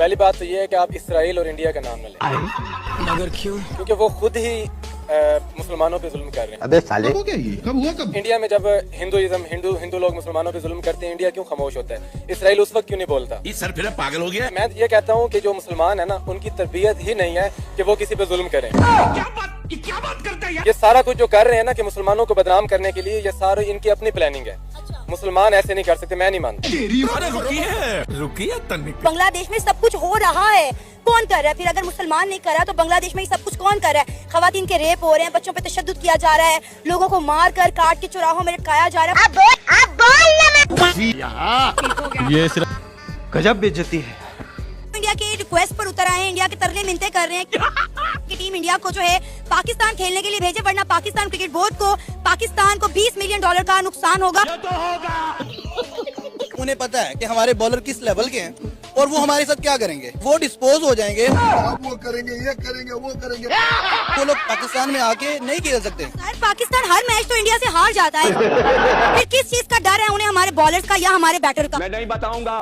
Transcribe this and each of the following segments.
पहली बात तो ये है कि आप इसराइल और इंडिया का नाम न लें। मगर क्यों? क्योंकि वो खुद ही मुसलमानों पे जुल्म कर रहे हैं। अबे साले कब हुआ कब? इंडिया में जब हिंदू लोग मुसलमानों पे जुल्म करते हैं, इंडिया क्यों खामोश होता है? इसराइल उस वक्त क्यों नहीं बोलता? ये सर फिर पागल हो गया। मैं ये कहता हूँ कि जो मुसलमान है ना, उनकी तरबियत ही नहीं है कि वो किसी पे जुल्म करें। क्या बात करता है यार? ये सारा कुछ जो कर रहे हैं ना कि मुसलमानों को बदनाम करने के लिए, ये सारी इनकी अपनी प्लानिंग है। मुसलमान ऐसे नहीं कर सकते, मैं नहीं मानता। रुकिए तनिक। बांग्लादेश में सब कुछ हो रहा है, कौन कर रहा है? फिर अगर मुसलमान नहीं कर रहा तो बांग्लादेश में ही सब कुछ कौन कर रहा है? खवातीन के रेप हो रहे हैं, बच्चों पे तशद्दुद किया जा रहा है, लोगों को मार कर काट के चौराहों में लटकाया जा रहा है। ये सिर्फ गजब बेइज्जती है। इंडिया के रिक्वेस्ट पर उतर आए हैं, इंडिया के तरले मिनते कर रहे हैं कि टीम इंडिया को जो है पाकिस्तान खेलने के लिए भेजे, वरना पाकिस्तान क्रिकेट बोर्ड को पाकिस्तान को $20 मिलियन का नुकसान होगा। उन्हें पता है कि हमारे बॉलर किस लेवल के हैं और वो हमारे साथ क्या करेंगे। वो डिस्पोज हो जाएंगे, वो करेंगे, ये करेंगे, वो करेंगे। वो लोग पाकिस्तान में आके नहीं खेल सकते। सर, पाकिस्तान हर मैच तो इंडिया से हार जाता है। फिर किस चीज का डर है उन्हें, हमारे बॉलर्स का या हमारे बैटर का? मैं नहीं बताऊंगा।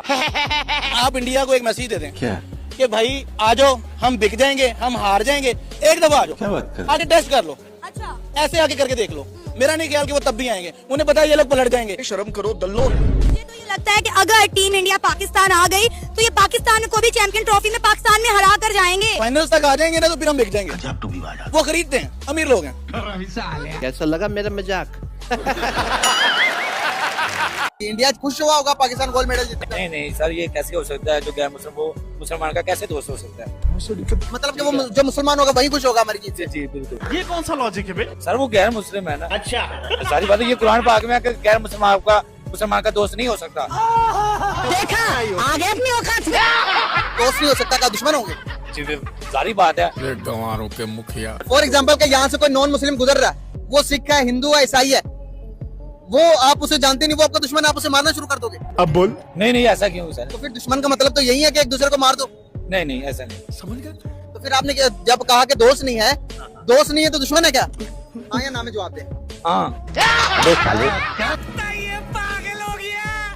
आप इंडिया को एक मैसेज दे दें क्या? कि भाई आ जाओ, हम बिक जाएंगे, हम हार जाएंगे, एक दफा आ क्या जाओ, बात कर? आके टेस्ट कर लो, अच्छा, ऐसे आके करके देख लो। मेरा नहीं ख्याल कि वो तब भी आएंगे, उन्हें पता है ये लोग पलट जाएंगे। शर्म करो दल्लो। मुझे तो ये लगता है कि अगर टीम इंडिया पाकिस्तान आ गई तो ये पाकिस्तान को भी चैंपियन ट्रॉफी में पाकिस्तान में हरा कर जाएंगे। फाइनल्स तक आ जाएंगे ना तो फिर हम बिक जाएंगे। वो खरीदते हैं, अमीर लोग हैं। कैसा लगा मेरा मजाक? इंडिया खुश हुआ होगा पाकिस्तान गोल्ड मेडल जीतने। नहीं सर, ये कैसे हो सकता है? जो गैर मुस्लिम वो मुसलमान का कैसे दोस्त हो सकता है? मतलब कि वो जो मुसलमान होगा वही खुश होगा हमारी जीत से। जी बिल्कुल। ये कौन सा लॉजिक है बे? सर वो गैर मुस्लिम है ना। अच्छा, सारी बात है। ये कुरान पाक में आकर गैर मुसलमान का दोस्त नहीं हो सकता। देखा, आगे अपनी औकात में। दोस्त नहीं हो सकता, का दुश्मन होंगे। जी सारी बात है। गंवारों के मुखिया। फॉर एग्जाम्पल के यहाँ से कोई नॉन मुस्लिम गुजर रहा है, वो सिख है, हिंदू है, ईसाई है, वो आप उसे जानते नहीं, वो आपका दुश्मन है, आप उसे मारना शुरू कर दोगे। अब बोल। नहीं ऐसा क्यों सर? तो फिर दुश्मन का मतलब तो यही है कि एक दूसरे को मार दो। नहीं ऐसा नहीं। समझ गए? तो फिर आपने जब कहा कि दोस्त नहीं है तो दुश्मन है क्या? हाँ या ना में जवाब दे। हाँ। अबे साले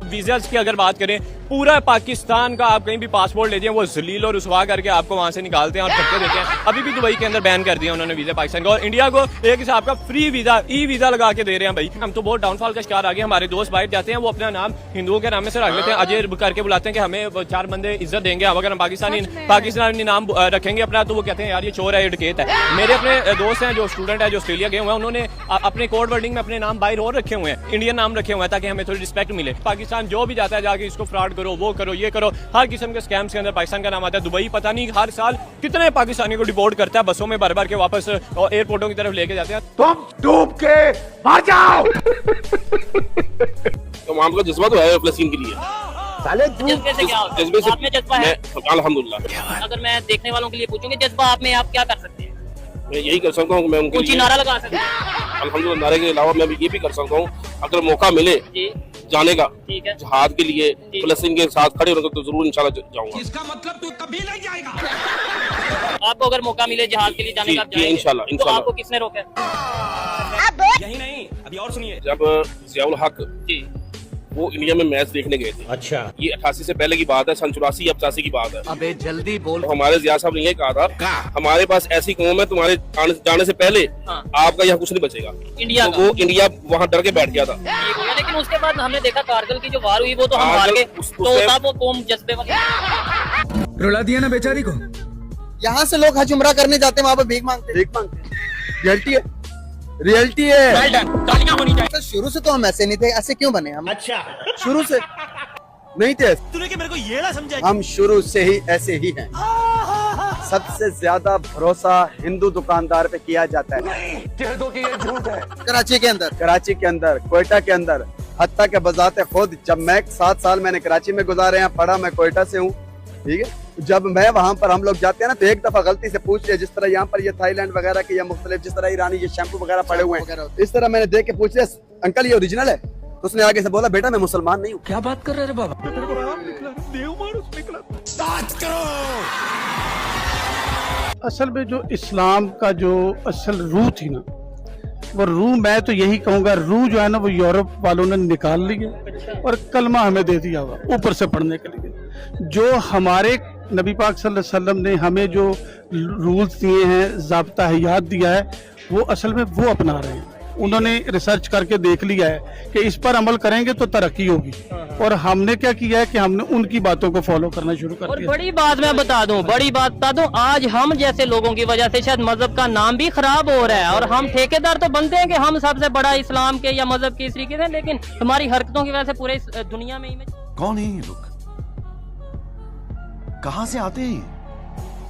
वीज़ास की अगर बात करें, पूरा पाकिस्तान का आप कहीं भी पासपोर्ट लेते हैं वो जलील और रुसवा करके आपको वहां से निकालते हैं और धक्के देते हैं। अभी भी दुबई के अंदर बैन कर दिया उन्होंने वीज़ा पाकिस्तान का, और इंडिया को एक हिसाब का फ्री वीज़ा, ई वीज़ा लगा के दे रहे हैं। भाई हम तो बहुत डाउनफॉल का शिकार आ गए। हमारे दोस्त बाहर जाते हैं, वो अपना नाम हिंदुओं के नाम से रख लेते हैं, अजय करके बुलाते हैं कि हमें 4 बंदे इज्जत देंगे। अब अगर हम पाकिस्तानी नाम रखेंगे अपना, तो वो कहते हैं यार ये चोर है, ये डकैत है। मेरे अपने दोस्त हैं जो स्टूडेंट है, जो ऑस्ट्रेलिया गए हुए हैं, उन्होंने अपने कोड वर्डिंग में अपने नाम बाहर और रखे हुए हैं, इंडियन नाम रखे हुए हैं, ताकि हमें थोड़ी रिस्पेक्ट मिले। पाकिस्तान जो भी जाता है जाके इसको फ्रॉड करो, वो करो, ये करो, हर किस्म के स्कैम्स के अंदर पाकिस्तान का नाम आता है। दुबई पता नहीं हर साल कितने पाकिस्तानी को डिपोर्ट करता है, बसों में भर के वापस एयरपोर्टों की तरफ लेके जाते हैं। तुम डूब के मर जाओ। तो वहाँ का जज्बा तो है फलस्तीन के लिए। साले जज्बे से क्या होता है? जज्बे से आप में जज्बा है? अल्हम्दुलिल्लाह। अगर मैं देखने वालों के लिए पूछूं कि जज्बा आप में, आप क्या कर सकते हैं? मैं यही कर सकता हूँ, मैं उनके ऊंची लिए नारा लगा सकते हैं। अल्हम्दुलिल्लाह नारे के अलावा मैं भी ये भी कर सकता हूँ, अगर मौका मिले जी जाने का ठीक है, जिहाद के लिए फलस्तीन के साथ खड़े होने को, तो जरूर इंशाल्लाह जाऊंगा। इसका मतलब तू कभी नहीं जाएगा। आपको अगर मौका मिले जिहाद के लिए जाने का, जी, इंशाल्लाह तो आपको किसने रोका? यही नहीं, अभी और सुनिए। जब जियाउल हक जी वो इंडिया में मैच देखने गए थे, अच्छा, ये 88 से पहले की बात है, सन 84 या 85 की बात है। अबे जल्दी बोल। तो हमारे जिया साहब ने ये कहा था, हमारे पास ऐसी कौम है, तुम्हारे जाने से पहले हाँ। आपका यहाँ कुछ नहीं बचेगा। इंडिया तो वो इंडिया वहाँ डर के बैठ गया था। ठीक हो गया, लेकिन उसके बाद हमने देखा कारगिल की जो वार हुई वो तो हम हार गए, तो तब वो कौम जज्बे वाली। रुला दिया ना बेचारी को। यहाँ से लोग हज उम्रा करने जाते हैं, वहाँ पे भीख मांगते हैं। रियलिटी है, रियलिटी है। तो शुरू से तो हम ऐसे नहीं थे, ऐसे क्यों बने हम? अच्छा, शुरू से नहीं थे। तूने कि मेरे को ये ना समझा? हम शुरू से ही ऐसे ही हैं। सबसे ज्यादा भरोसा हिंदू दुकानदार पे किया जाता है। कह दो कि ये झूठ है। कराची के अंदर, क्वेटा के अंदर, हत्ता के बजाते खुद जब मैं 7 साल मैंने कराची में गुजारे हैं, पढ़ा मैं क्वेटा से हूँ, ठीक है। जब मैं वहाँ पर हम लोग जाते हैं ना, तो एक दफा गलती से पूछ लिया, जिस तरह यहाँ पर ये थाईलैंड वगैरह के या मुख्तलिफ, जिस तरह ईरानी ये शैम्पू वगैरह पड़े हुए हैं, इस तरह मैंने देख के पूछ लिया, अंकल ये ओरिजिनल है? तो उसने आगे से बोला, बेटा मैं मुसलमान नहीं हूँ। क्या बात कर रहे रे बाबा? असल में जो इस्लाम का जो असल रूह थी ना, वो रूह, मैं तो यही कहूँगा, रूह जो है ना वो यूरोप वालों ने निकाल ली है और कलमा हमें दे दिया हुआ ऊपर से पढ़ने के लिए। जो हमारे नबी पाक सल्लल्लाहु अलैहि वसल्लम ने हमें जो रूल्स दिए हैं, ज़ाब्ता हयात दिया है, वो असल में वो अपना रहे हैं। उन्होंने रिसर्च करके देख लिया है कि इस पर अमल करेंगे तो तरक्की होगी, और हमने क्या किया है कि हमने उनकी बातों को फॉलो करना शुरू कर और दिया। बड़ी बात मैं बता दूं, बड़ी बात बता दूं, आज हम जैसे लोगों की वजह से शायद मजहब का नाम भी खराब हो रहा है, और हम ठेकेदार तो बनते हैं कि हम सबसे बड़ा इस्लाम के या मजहब के इस तरीके से, लेकिन हमारी हरकतों की वजह से पूरे इस दुनिया में इमेज। कौन है ये लोग? कहाँ से आते हैं?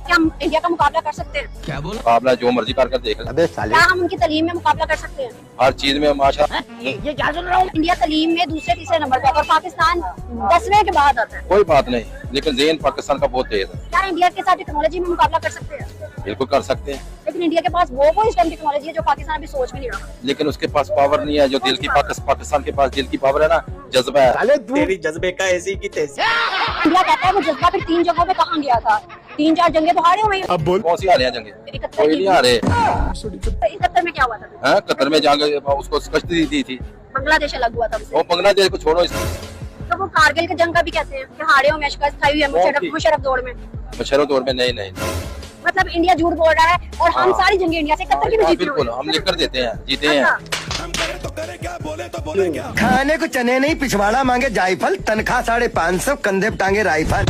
क्या हम इंडिया का मुकाबला कर सकते हैं? क्या बोला? मुकाबला जो मर्जी कर देख ले। क्या हम उनकी तालीम में मुकाबला कर सकते हैं? हर चीज में माशा ये क्या सुन रहा हूँ? इंडिया तालीम में दूसरे तीसरे नंबर पे और पाकिस्तान 10वें के बाद आता है। कोई बात नहीं, लेकिन ज़हन पाकिस्तान का बहुत तेज है। क्या इंडिया के साथ टेक्नोलॉजी में मुकाबला कर सकते हैं? बिल्कुल कर सकते हैं, लेकिन इंडिया के पास वो कोई स्टेम टेक्नोलॉजी है जो पाकिस्तान अभी सोच भी नहीं रहा। लेकिन उसके पास पावर नहीं है जो दिल की पाकिस्तान के पास दिल की पावर है ना, जज्बा है। तेरी जज्बे का ऐसी की तैसी। इंडिया कहता है वो जज्बा फिर 3 जगहों पे कहाँ गया था? 3-4 जंगे तो हारे हुए हैं। अब बोल कौन सी हारे हैं जंगे? 71 कोई नहीं हारे। 71 में क्या हुआ था? कतर में जाके उसको कश्ती दी थी, बांग्लादेश अलग हुआ था उससे। वो बांग्लादेश को छोड़ो, इसको तो वो कारगिल के जंग का भी कहते हैं कि हारे हुए, शिकस्त खाई हुई है मुशर्रफ दौड़ में। मुशर्रफ दौर में नहीं मतलब इंडिया झूठ बोल रहा है और हम सारी जंगे इंडिया से 71 की भी जीती हुई बिल्कुल हम लेकर देते हैं, जीते हैं। खाने को चने नहीं, पिछवाड़ा मांगे जायफल, तनख्वाह 550, कंधे टांगे राइफल।